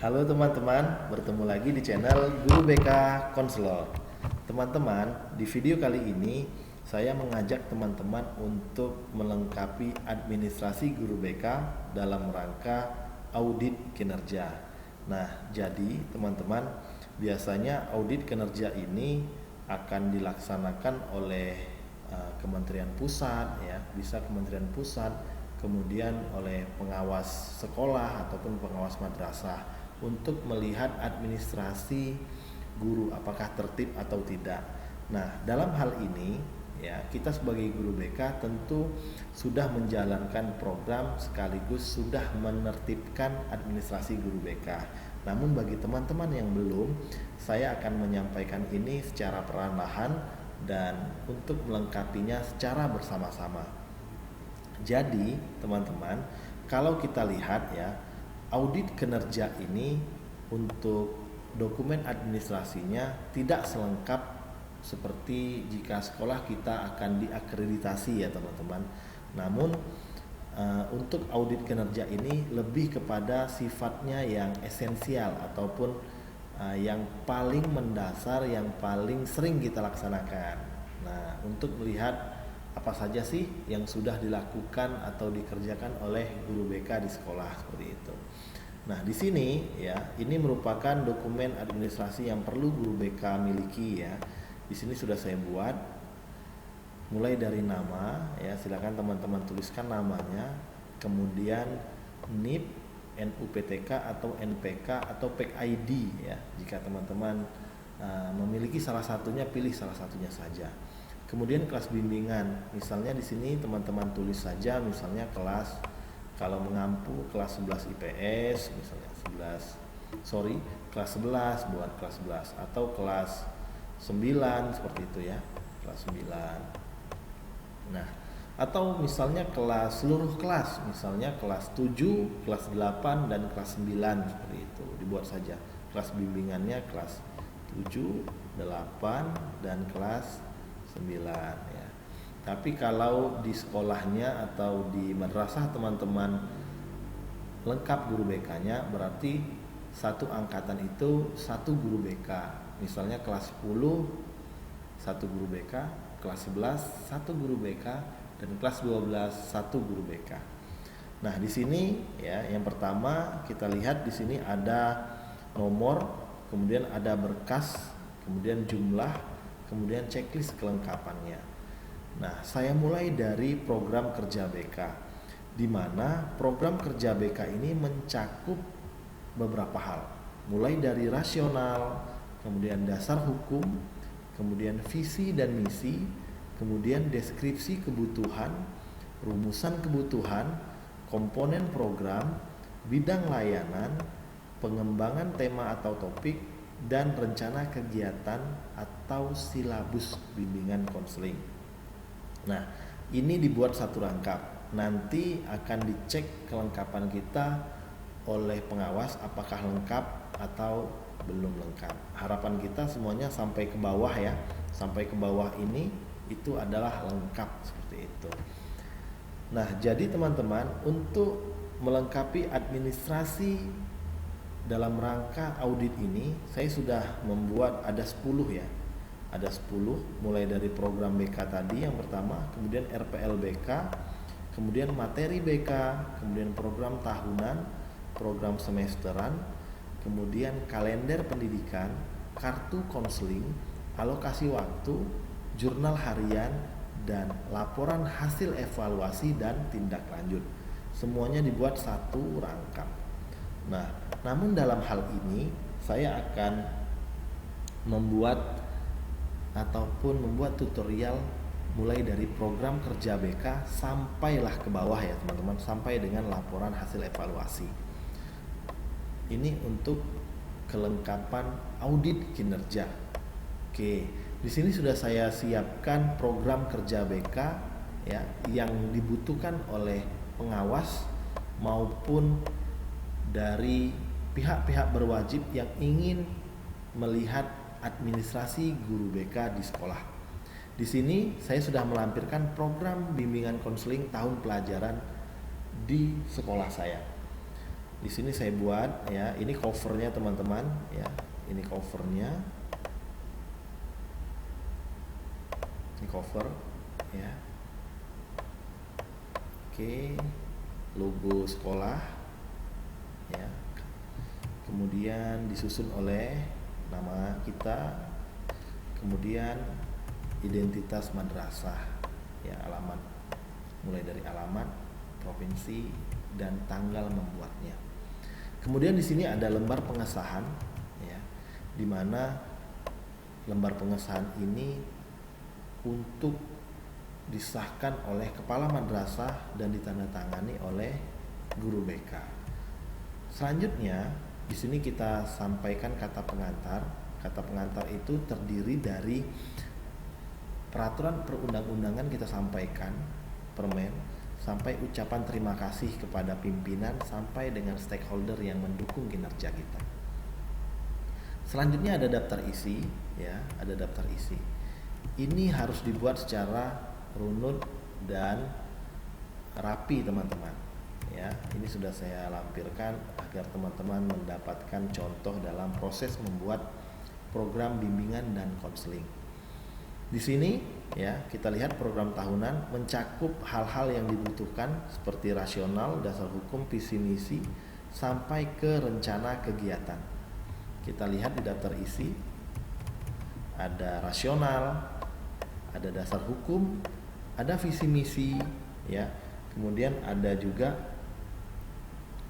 Halo teman-teman, bertemu lagi di channel Guru BK Konselor. Teman-teman, di video kali ini saya mengajak teman-teman untuk melengkapi administrasi Guru BK dalam rangka audit kinerja. Nah, jadi teman-teman, biasanya audit kinerja ini akan dilaksanakan oleh Kementerian Pusat, ya, bisa Kementerian Pusat, kemudian oleh pengawas sekolah ataupun pengawas madrasah untuk melihat administrasi guru apakah tertib atau tidak. Nah, dalam hal ini ya, kita sebagai guru BK tentu sudah menjalankan program sekaligus sudah menertibkan administrasi guru BK. Namun bagi teman-teman yang belum, saya akan menyampaikan ini secara perlahan dan untuk melengkapinya secara bersama-sama. Jadi, teman-teman, kalau kita lihat ya, audit kinerja ini untuk dokumen administrasinya tidak selengkap seperti jika sekolah kita akan diakreditasi ya, teman-teman. Namun untuk audit kinerja ini lebih kepada sifatnya yang esensial ataupun yang paling mendasar, yang paling sering kita laksanakan. Nah, untuk melihat apa saja sih yang sudah dilakukan atau dikerjakan oleh guru BK di sekolah seperti itu. Nah, di sini ya, ini merupakan dokumen administrasi yang perlu guru BK miliki ya. Di sini sudah saya buat mulai dari nama ya, silakan teman-teman tuliskan namanya, kemudian NIP, NUPTK atau NPK atau PEK ID ya. Jika teman-teman memiliki salah satunya, pilih salah satunya saja. Kemudian kelas bimbingan, misalnya di sini teman-teman tulis saja misalnya kelas, kalau mengampu kelas 11 IPS misalnya kelas 11 buat kelas 11 atau kelas 9 seperti itu ya, kelas 9. Nah, atau misalnya kelas, seluruh kelas, misalnya kelas 7, kelas 8 dan kelas 9 seperti itu, dibuat saja. Kelas bimbingannya kelas 7, 8 dan kelas 9 ya. Tapi kalau di sekolahnya atau di madrasah teman-teman lengkap guru BK-nya, berarti satu angkatan itu satu guru BK. Misalnya kelas 10 satu guru BK, kelas 11 satu guru BK, dan kelas 12 satu guru BK. Nah, di sini ya, yang pertama kita lihat di sini ada nomor, kemudian ada berkas, kemudian jumlah, kemudian checklist kelengkapannya. Nah, saya mulai dari program kerja BK, di mana program kerja BK ini mencakup beberapa hal, mulai dari rasional, kemudian dasar hukum, kemudian visi dan misi, kemudian deskripsi kebutuhan, rumusan kebutuhan, komponen program, bidang layanan, pengembangan tema atau topik, dan rencana kegiatan atau silabus bimbingan konseling. Nah, ini dibuat satu rangkap. Nanti akan dicek kelengkapan kita oleh pengawas apakah lengkap atau belum lengkap. Harapan kita semuanya sampai ke bawah ya. Sampai ke bawah ini itu adalah lengkap seperti itu. Nah, jadi teman-teman, untuk melengkapi administrasi dalam rangka audit ini, saya sudah membuat ada 10 ya. Ada 10, mulai dari program BK tadi yang pertama, kemudian RPL BK, kemudian materi BK, kemudian program tahunan, program semesteran, kemudian kalender pendidikan, kartu konseling, alokasi waktu, jurnal harian, dan laporan hasil evaluasi dan tindak lanjut. Semuanya dibuat satu rangkap. Nah, namun dalam hal ini saya akan membuat tutorial mulai dari program kerja BK sampailah ke bawah ya teman-teman, sampai dengan laporan hasil evaluasi. Ini untuk kelengkapan audit kinerja. Oke, di sini sudah saya siapkan program kerja BK ya, yang dibutuhkan oleh pengawas maupun dari pihak-pihak berwajib yang ingin melihat administrasi guru BK di sekolah. Di sini saya sudah melampirkan program bimbingan konseling tahun pelajaran di sekolah saya. Di sini saya buat ya, ini covernya teman-teman ya, ini covernya, ini cover ya. Oke, logo sekolah ya, kemudian disusun oleh nama kita, kemudian identitas madrasah ya, alamat, mulai dari alamat, provinsi, dan tanggal membuatnya. Kemudian di sini ada lembar pengesahan ya, di mana lembar pengesahan ini untuk disahkan oleh kepala madrasah dan ditandatangani oleh guru BK. Selanjutnya di sini kita sampaikan kata pengantar. Kata pengantar itu terdiri dari peraturan perundang-undangan, kita sampaikan permen, sampai ucapan terima kasih kepada pimpinan, sampai dengan stakeholder yang mendukung kinerja kita. Selanjutnya ada daftar isi ya, ada daftar isi. Ini harus dibuat secara runut dan rapi teman-teman ya. Ini sudah saya lampirkan agar teman-teman mendapatkan contoh dalam proses membuat program bimbingan dan konseling. Di sini ya, kita lihat program tahunan mencakup hal-hal yang dibutuhkan seperti rasional, dasar hukum, visi misi, sampai ke rencana kegiatan. Kita lihat di daftar isi ada rasional, ada dasar hukum, ada visi misi ya. Kemudian ada juga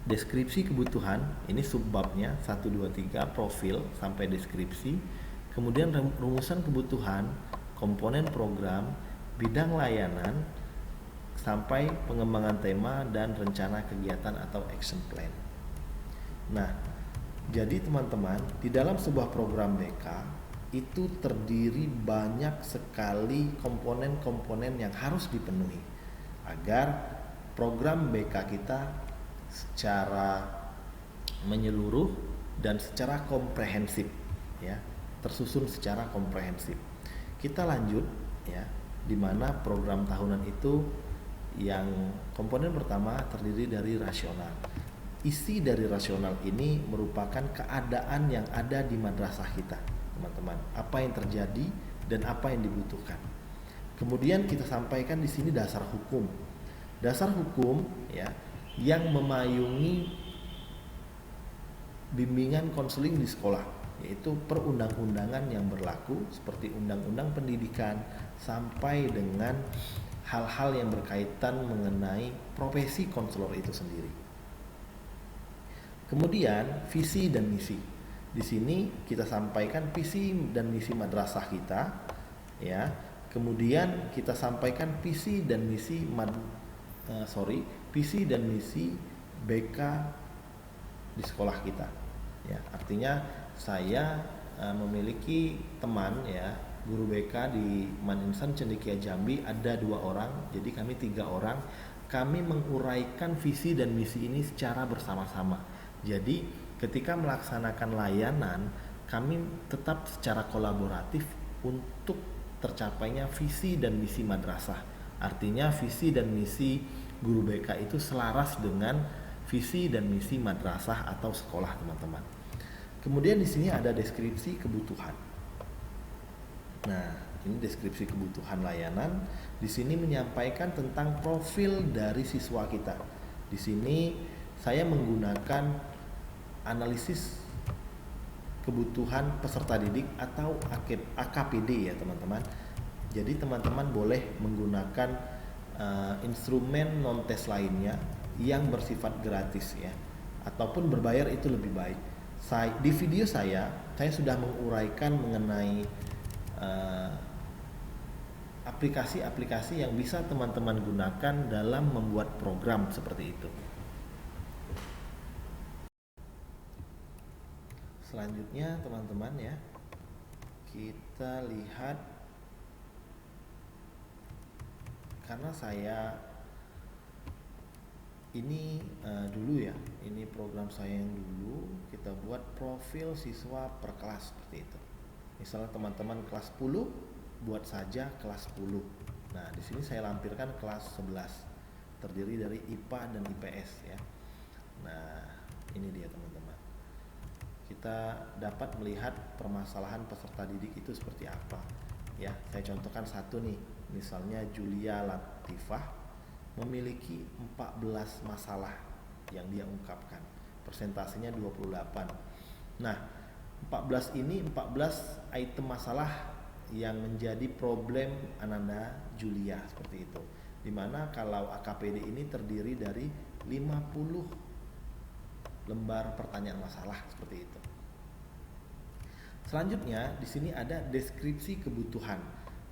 deskripsi kebutuhan, ini subbabnya 1 2 3, profil sampai deskripsi. Kemudian rumusan kebutuhan, komponen program, bidang layanan, sampai pengembangan tema dan rencana kegiatan atau action plan. Nah, jadi teman-teman, di dalam sebuah program BK itu terdiri banyak sekali komponen-komponen yang harus dipenuhi agar program BK kita secara menyeluruh dan secara komprehensif ya, tersusun secara komprehensif. Kita lanjut ya, di mana program tahunan itu yang komponen pertama terdiri dari rasional. Isi dari rasional ini merupakan keadaan yang ada di madrasah kita, teman-teman. Apa yang terjadi dan apa yang dibutuhkan. Kemudian kita sampaikan di sini dasar hukum. Dasar hukum ya, yang memayungi bimbingan konseling di sekolah, yaitu perundang-undangan yang berlaku seperti undang-undang pendidikan sampai dengan hal-hal yang berkaitan mengenai profesi konselor itu sendiri. Kemudian visi dan misi. Di sini kita sampaikan visi dan misi madrasah kita ya. Kemudian kita sampaikan visi dan misi visi dan misi BK di sekolah kita. Ya, artinya saya memiliki teman ya, guru BK di Maninsan Cendekia Jambi ada 2 orang, jadi kami 3 orang. Kami menguraikan visi dan misi ini secara bersama-sama. Jadi ketika melaksanakan layanan, kami tetap secara kolaboratif untuk tercapainya visi dan misi madrasah. Artinya visi dan misi guru BK itu selaras dengan visi dan misi madrasah atau sekolah, teman-teman. Kemudian di sini ada deskripsi kebutuhan. Nah, ini deskripsi kebutuhan layanan. Di sini menyampaikan tentang profil dari siswa kita. Di sini saya menggunakan analisis kebutuhan peserta didik atau AKPD ya, teman-teman. Jadi teman-teman boleh menggunakan instrumen non tes lainnya yang bersifat gratis ya, ataupun berbayar itu lebih baik. Di video saya sudah menguraikan mengenai aplikasi-aplikasi yang bisa teman-teman gunakan dalam membuat program seperti itu. Selanjutnya teman-teman ya, kita lihat, karena saya ini dulu ya, ini program saya yang dulu, kita buat profil siswa per kelas seperti itu. Misalnya teman-teman kelas 10, buat saja kelas 10. Nah, di sini saya lampirkan kelas 11, terdiri dari IPA dan IPS ya. Nah, ini dia teman-teman. Kita dapat melihat permasalahan peserta didik itu seperti apa. Ya, saya contohkan satu nih. Misalnya Julia Latifah memiliki 14 masalah yang dia ungkapkan. Persentasenya 28. Nah, 14 item masalah yang menjadi problem Ananda Julia seperti itu. Dimana kalau AKPD ini terdiri dari 50 lembar pertanyaan masalah seperti itu. Selanjutnya di sini ada deskripsi kebutuhan.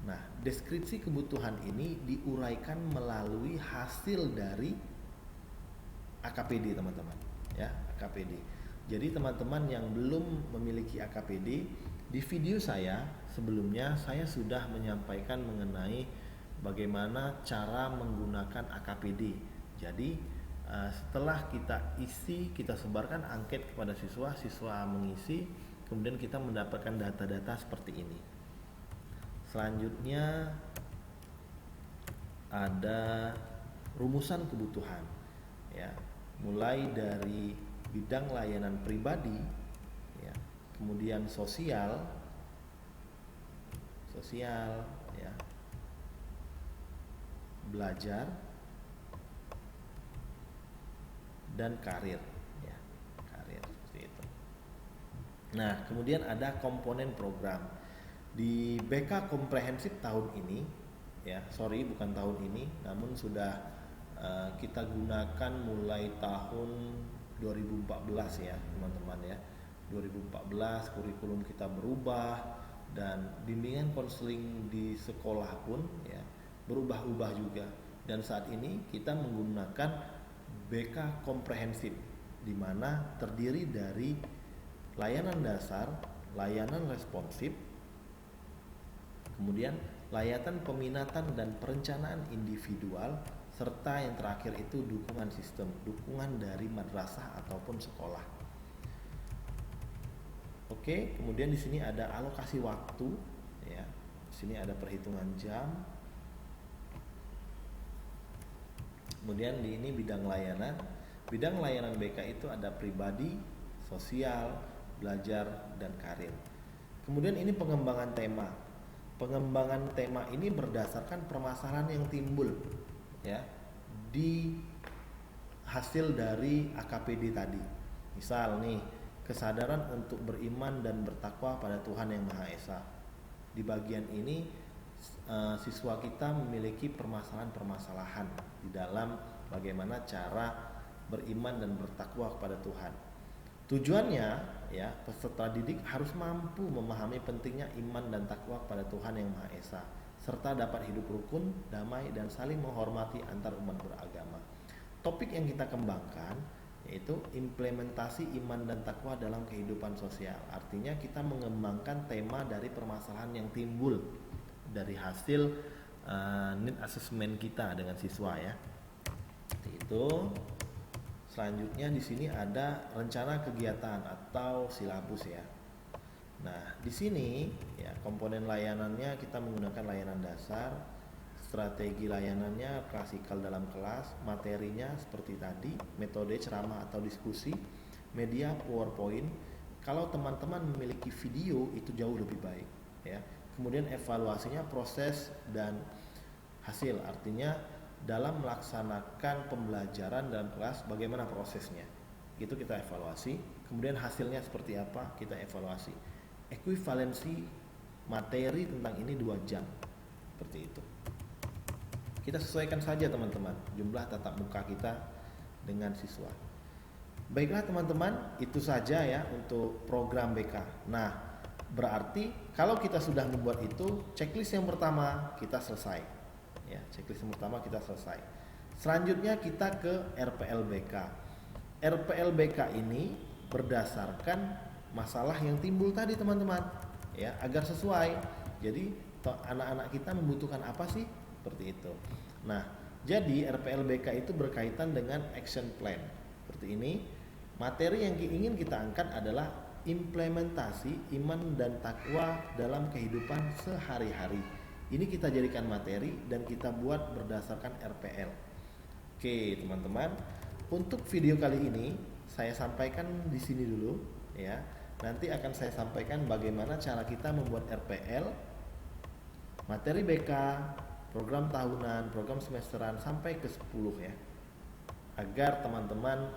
Nah, deskripsi kebutuhan ini diuraikan melalui hasil dari AKPD teman-teman, ya, AKPD. Jadi teman-teman yang belum memiliki AKPD, di video saya sebelumnya saya sudah menyampaikan mengenai bagaimana cara menggunakan AKPD. Jadi setelah kita isi, kita sebarkan angket kepada siswa, siswa mengisi, kemudian kita mendapatkan data-data seperti ini. Selanjutnya ada rumusan kebutuhan, ya, mulai dari bidang layanan pribadi, ya, kemudian sosial, ya, belajar, dan karir, ya, karir seperti itu. Nah, kemudian ada komponen program di BK komprehensif tahun ini, ya, bukan tahun ini, namun sudah kita gunakan mulai tahun 2014 ya teman-teman ya. 2014 kurikulum kita berubah dan bimbingan konseling di sekolah pun ya berubah-ubah juga. Dan saat ini kita menggunakan BK komprehensif, di mana terdiri dari layanan dasar, layanan responsif, kemudian layanan peminatan dan perencanaan individual, serta yang terakhir itu dukungan sistem, dukungan dari madrasah ataupun sekolah. Oke, kemudian di sini ada alokasi waktu, ya. Di sini ada perhitungan jam. Kemudian di ini bidang layanan. Bidang layanan BK itu ada pribadi, sosial, belajar, dan karir. Kemudian ini pengembangan tema. Pengembangan tema ini berdasarkan permasalahan yang timbul, ya, di hasil dari AKPD tadi. Misal nih, kesadaran untuk beriman dan bertakwa pada Tuhan Yang Maha Esa. Di bagian ini siswa kita memiliki permasalahan-permasalahan di dalam bagaimana cara beriman dan bertakwa kepada Tuhan. Tujuannya ya, peserta didik harus mampu memahami pentingnya iman dan takwa kepada Tuhan Yang Maha Esa, serta dapat hidup rukun, damai, dan saling menghormati antar umat beragama. Topik yang kita kembangkan yaitu implementasi iman dan takwa dalam kehidupan sosial. Artinya kita mengembangkan tema dari permasalahan yang timbul dari hasil need assessment kita dengan siswa ya. Itu. Selanjutnya di sini ada rencana kegiatan atau silabus ya. Nah, di sini ya komponen layanannya kita menggunakan layanan dasar, strategi layanannya klasikal dalam kelas, materinya seperti tadi, metode ceramah atau diskusi, media PowerPoint. Kalau teman-teman memiliki video itu jauh lebih baik ya. Kemudian evaluasinya proses dan hasil, artinya dalam melaksanakan pembelajaran dalam kelas bagaimana prosesnya. Itu kita evaluasi, kemudian hasilnya seperti apa kita evaluasi. Ekuivalensi materi tentang ini 2 jam. Seperti itu. Kita sesuaikan saja teman-teman jumlah tatap muka kita dengan siswa. Baiklah teman-teman, itu saja ya untuk program BK. Nah, berarti kalau kita sudah membuat itu, checklist yang pertama kita selesai. Ya, checklist yang pertama kita selesai. Selanjutnya kita ke RPLBK. RPLBK ini berdasarkan masalah yang timbul tadi teman-teman, ya, agar sesuai. Jadi anak-anak kita membutuhkan apa sih? Seperti itu. Nah, jadi RPLBK itu berkaitan dengan action plan. Seperti ini. Materi yang ingin kita angkat adalah implementasi iman dan takwa dalam kehidupan sehari-hari. Ini kita jadikan materi dan kita buat berdasarkan RPL. Oke teman-teman, untuk video kali ini saya sampaikan di sini dulu ya. Nanti akan saya sampaikan bagaimana cara kita membuat RPL, materi BK, program tahunan, program semesteran sampai ke 10 ya. Agar teman-teman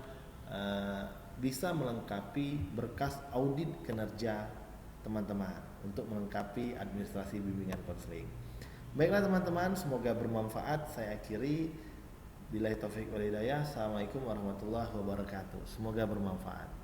bisa melengkapi berkas audit kinerja teman-teman untuk melengkapi administrasi bimbingan konseling. Baiklah teman-teman, semoga bermanfaat. Saya akhiri. Billahi taufik wal hidayah. Assalamualaikum warahmatullahi wabarakatuh. Semoga bermanfaat.